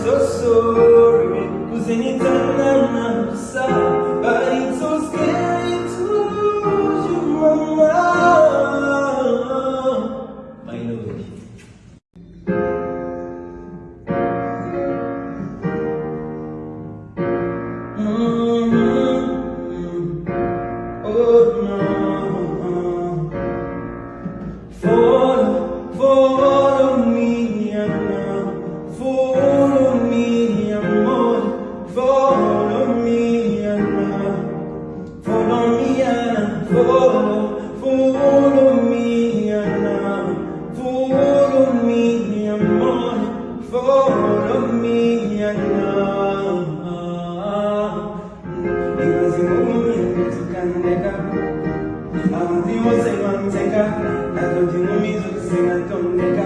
So sorry, 'cause anytime I'm outside, I'm so scared to lose you, mama. My love. Oh no. Follow me, Anna. Follow me, amor. Follow me, Anna. Follow me, Anna. Follow me, Anna. Follow me, amor. Follow me, Anna. I'm the one say, I told you,